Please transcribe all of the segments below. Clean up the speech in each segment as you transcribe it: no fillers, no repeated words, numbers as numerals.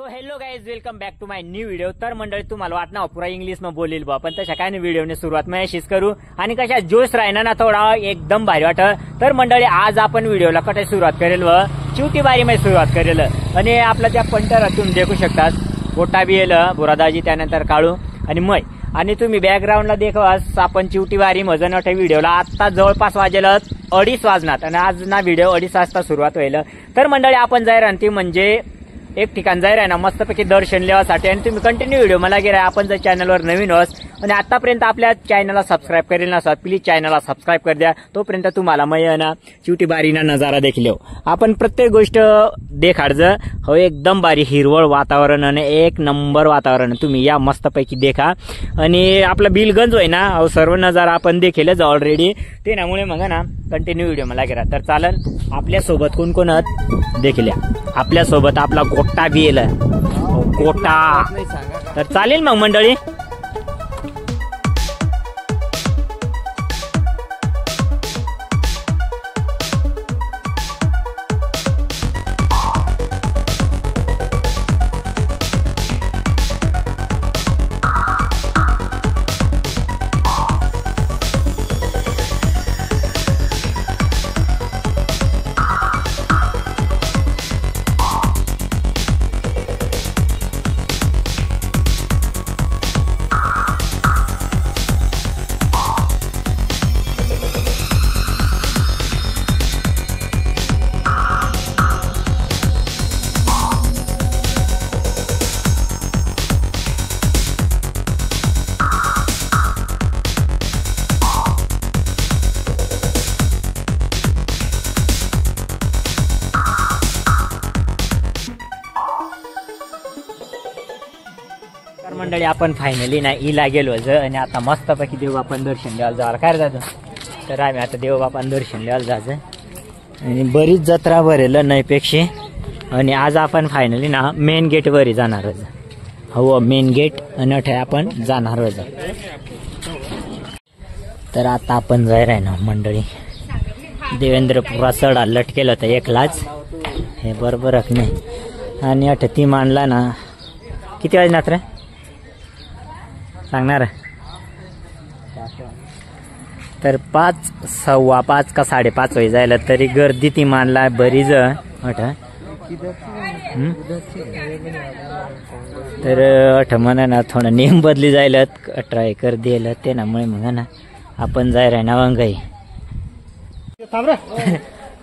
So hello guys, welcome back to my new video. तर मंडळी तुम्हाला वाटणार पुरा इंग्लिश में बोलेल बा, पण तशा काय नाही व्हिडिओने सुरुवात मी अशीच करू आणि कशा जोश राहणार ना थोडा एकदम भारी वाटत। तर मंडळी आज आपण व्हिडिओला कशा सुरुवात करेल व चिवटी बारी मध्ये सुरुवात करेल आणि आपल्या त्या पंटरात तुम्ही देखू शकता गोटा बी येल बुरादाजी, त्यानंतर काळू आणि मय आणि तुम्ही बॅकग्राऊंडला देखवास आपण चिवटी बारी मजन वाटे व्हिडिओला आता जवळपास वाजेल 2:30 वाजनात आणि आज ना व्हिडिओ 2:30 वाजता सुरुवात होईल। तर मंडळी आपण जाय राहती म्हणजे एक ठिकाण जाय ना मस्तपैकी दर्शन लेवासाठी आणि तुम्ही कंटिन्यू व्हिडिओ मला गेला। आपण जर चॅनलवर नवीन होस आणि आतापर्यंत आपल्या चॅनलला सबस्क्राईब करेल नसाल प्लीज चॅनलला सबस्क्राईब कर द्या। तोपर्यंत तुम्हाला मय ना चिवटी बारीना नजारा देखील आपण प्रत्येक गोष्ट देखाडज हो एकदम भारी हिरवळ वातावरण आणि एक नंबर वातावरण तुम्ही या मस्तपैकी देखा आणि आपलं बिलगंज होय ना हो सर्व नजारा आपण देखीलच ऑलरेडी ते नामुळे मग ना कंटिन्यू व्हिडिओ मला गेला। तर चालन आपल्या सोबत कोण कोण देखील आपल्या सोबत आपला गोटा बी येल गोटा, तर चालेल मग मंडळी। तर मंडळी आपण फायनली ना इला गेलो आणि आता मस्तपैकी देवबापान दर्शन द्यायला जायला काय जातो। तर आम्ही आता देवबापान दर्शन द्यायला जायचं आणि बरीच जत्रा भरेल नाहीपेक्षा आणि आज आपण फायनली ना मेन गेट वरी जाणार हो मेन गेट आणि अठे आपण जाणार। तर आता आपण जाय ना मंडळी देवेंद्रपुरा चढा लटकेल होता एकलाच हे बरोबर नाही आणि अठे ती मांडला ना किती वाजनात रे सांगणार। तर 5, 5:15 का 5:30 होई जायला तरी गर्दी ती मानला बरीच अठ तर अठ म्हणा ना थोडं नेम बदली जायला ट्राय कर दिलं ते ना मुळे मग ना आपण जाय राय ना वांगाई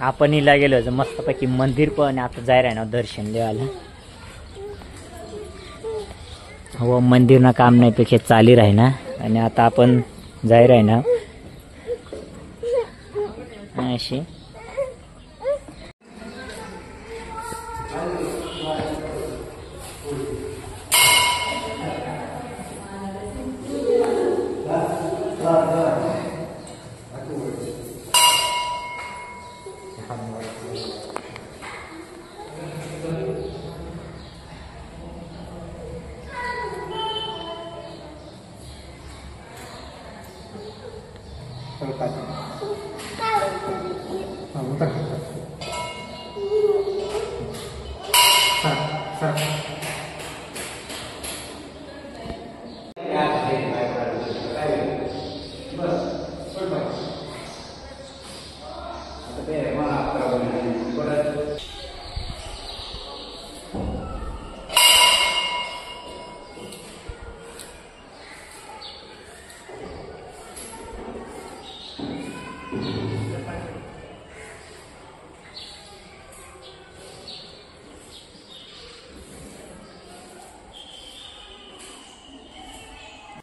आपण इला गेलो मस्तपैकी मंदिर पण आता जाय राय ना दर्शन देवाला हो मंदिर ना काम नाही पेक्षा चाली राही ना आणि आता आपण जाय राही ना अशी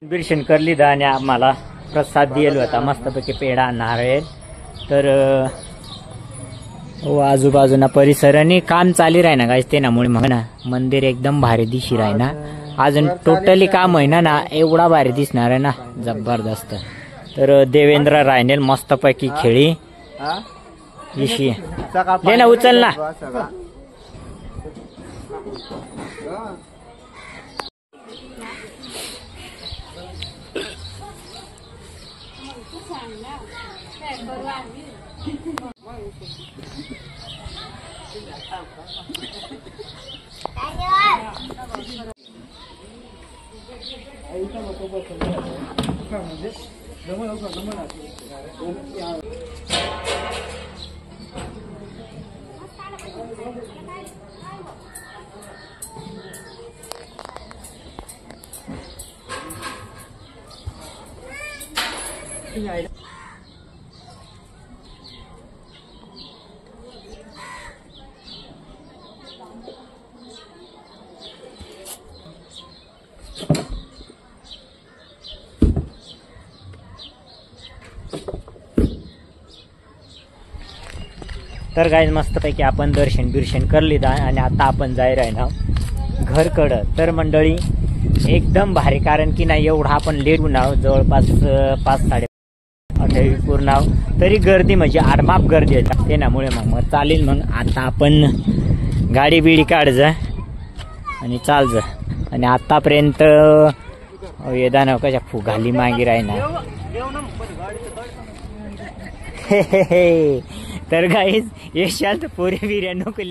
दर्शन करली दा आणि आम्हाला प्रसाद दिलेला होता मस्तपैकी पेढा नारळ। तर आजूबाजूना परिसर आणि काम चाली राही ना गाईस ते नामुळे मग ना मंदिर एकदम भारी दिशी राही ना अजून टोटली काम आहे ना एवढा भारी दिसणार आहे ना जबरदस्त। तर देवेंद्र रायनेल मस्तपैकी खेळी इशी ले ना उचल ना तर गाईज मस्तपैकी आपण दर्शन बिर्शन करली आणि आता आपण जाय राही ना घरकडं. तर मंडळी एकदम भारी, कारण की नाही एवढा आपण लेट नाव जवळपास 5-8:30 पूर्ण नाव तरी गर्दी म्हणजे आडमाप गर्दी आहे त्यामुळे मग चालेल. मग आता आपण गाडी बिडी काढ जा आणि चाल जा. आणि आतापर्यंत येदाना कशा फुगाली मागे राही ना. तर गाईज यशाल तर पोरी बिर्याणी नको